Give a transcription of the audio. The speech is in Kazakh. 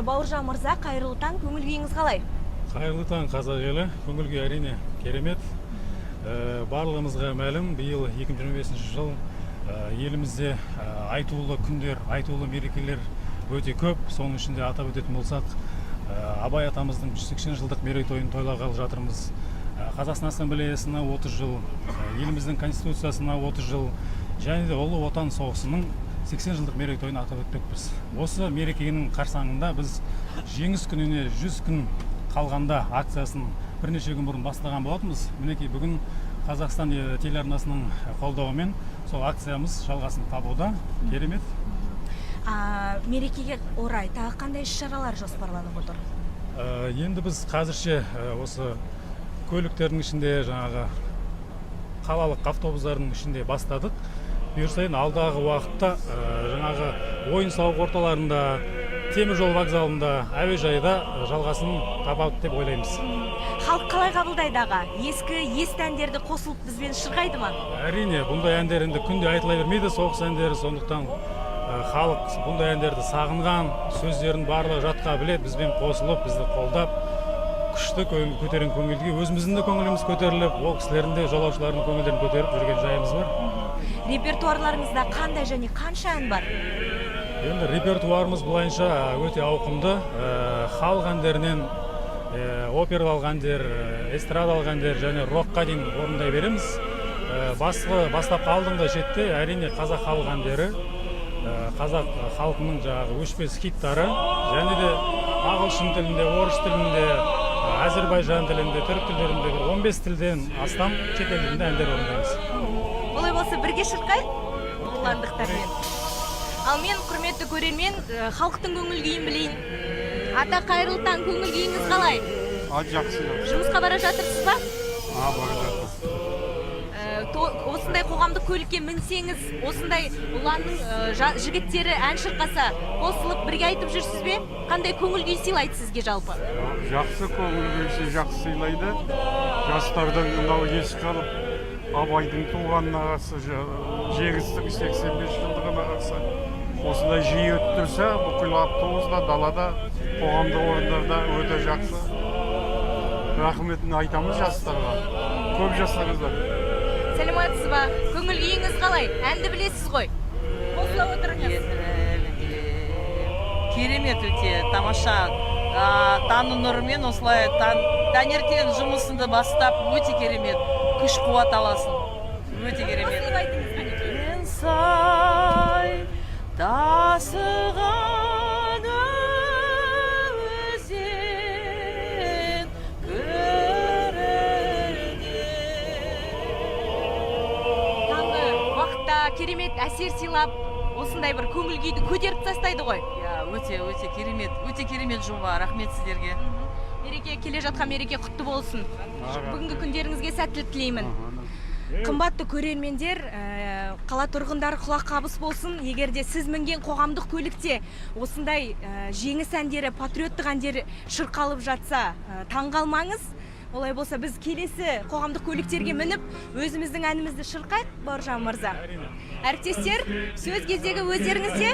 Бауыржан мырза, қайырлы таң, көңіл күйіңіз қалай? Қайырлы таң, қазақ елі. Көңіл күй әрине керемет. Барлығымызға мәлім, биыл 2025 жыл елімізде айтулы күндер, айтулы мерекелер өте көп. Соның ішінде атап өтетін болсақ, Абай атамыздың 180 жылдық мерейтойын тойлағалы жатырмыз. Қазақстан Ассамблеясына 30 жыл, еліміздің Конституциясына 30 жыл, және де Ұлы Отан соғысының 80 жылдық мерейтойын атап өтпекпіз. Осы мерекенің қарсаңында біз жеңіс күніне 100 күн қалғанда акциясын бірнеше күн бұрын бастаған болатынбыз. Мінекей бүгін Қазақстан телеарнасының қолдауымен сол акциямыз жалғасын табуда. Керемет. Мерекеге орай тағы қандай іс-шаралар жоспарланып отыр? Енді біз қазірше осы көліктердің ішінде, жаңағы қалалық автобустардың ішінде бастадық. Бұйырса алдағы уақытта жаңағы ойын-сауық орталарында, теміржол вокзалында, әуежайда жалғасын табады деп ойлаймыз. Халық қалай қабылдайды аға? Ескі әндерді қосылып бізбен шырқайды ма? Әрине, бұндай әндер енді күнде айтыла бермейді, соғыс әндері, сондықтан халық бұндай әндерді сағынған, сөздерін барлығы жатқа білет, бізбен қосылып, бізді қолдап, күшті көтерген көңілге өзіміздің де көңіліміз көтеріліп, ол кісілердің де жолаушылардың көңілдерін көтеріп жүрген жайымыз бар. Репертуарларыңызда қандай және қанша ән бар? Енді репертуарымыз бұлайынша өте ауқымды. Халық әндерінен опералық әндер, эстрадалық әндер және рокқа дейін орындай береміз. Бастапқы алдыңғы шетте әрине қазақ халық әндері, қазақ халқының жаңағы өшпес хиттары, және де ағылшын тілінде, орыс тілінде, әзірбайжан тілінде, түрік тілдерінде 15 тілден астам шет елдерінде әндер орындаймыз. Олай болса бірге шырқайық ұландықтармен. Ал мен, құрметті көрермен, халықтың көңіл күйін білейін. Ата, қайырлы таң, көңіл күйіңіз қалай? Жақсы. Жұмысқа бара жатырсыз ба? Бара жатырмыз. Осындай қоғамдық көлікке мінсеңіз, осындай ұланның жігіттері ән шырқаса, қосылып бірге айтып жүрсіз бе? Қандай көңіл күй сыйлайды сізге жалпы? Жақсы көңіл күйсі жақсы сыйлайды. Жастардың мынау еске алып, Абайдың туғанына қарсы, жеңістің 85 жылдығына қарсы осындай жиі өттірсе, бүкіл автобуста, далада, қоғамдық орындарда өте жақсы. Рахметін айтамыз жастарға. Көп жасаңыздар. Сәлеметсіз ба? Көңіл күйіңіз қалай? Әнді білесіз ғой? Қосыла отырыңыз. Керемет өте, тамаша. Тану нұрымен осылай таңертең жұмысыңды бастап өте керемет. Күш қуат аласың. Өте керемет. Қосылып айтыңыз қанекей. Мен сай тасыған өзен көріне. Таңғы уақытта керемет әсер сыйлап, осындай бір көңіл күйді көтеріп тастайды ғой. Өте керемет жоба. Рахмет сіздерге. Мереке, келе жатқан мереке құтты болсын. Бүгінгі күндеріңізге сәттілік тілеймін. Қымбатты көрермендер, қала тұрғындары құлақ қабыс болсын. Егерде сіз мінген қоғамдық көлікте осындай жеңіс әндері, патриоттық әндері шырқалып жатса, таңғалмаңыз. Олай болса біз келесі қоғамдық көліктерге мініп, өзіміздің әнімізді шырқайық, Бауыржан мырза. Әріптестер, сөз кездегі өздеріңізде.